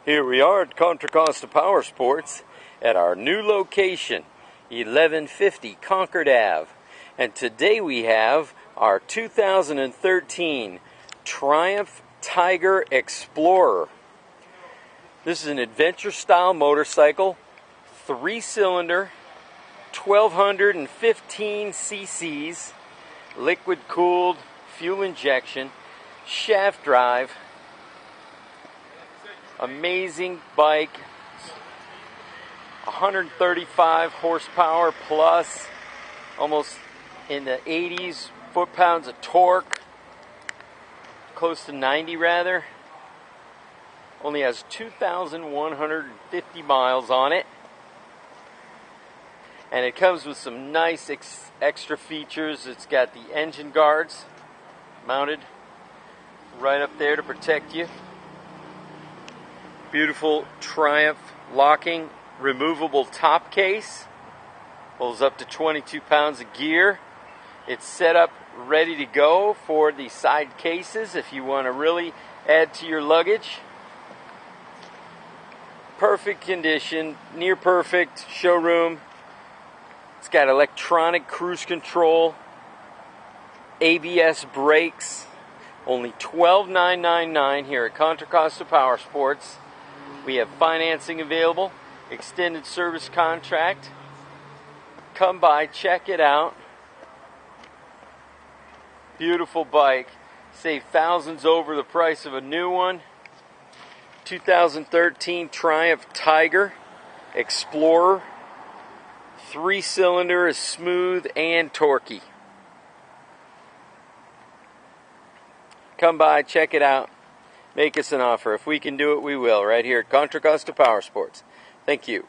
Here we are at Contra Costa Powersports at our new location, 1150 Concord Ave. And today we have our 2013 Triumph Tiger Explorer. This is an adventure-style motorcycle, 3-cylinder, 1215 cc's, liquid-cooled, fuel injection, shaft drive. Amazing bike, 135 horsepower plus, almost in the 80s foot-pounds of torque, close to 90 rather. Only has 2,150 miles on it, and it comes with some nice extra features. It's got the engine guards mounted right up there to protect you. Beautiful Triumph locking removable top case. Holds up to 22 pounds of gear. It's set up ready to go for the side cases if you want to really add to your luggage. Perfect condition, near perfect, showroom. It's got electronic cruise control, ABS brakes. Only $12,999 here at Contra Costa Powersports. We have financing available, extended service contract. Come by, check it out. Beautiful bike. Save thousands over the price of a new one. 2013 Triumph Tiger Explorer. 3-cylinder is smooth and torquey. Come by, check it out. Make us an offer. If we can do it, we will. Right here at Contra Costa Powersports. Thank you.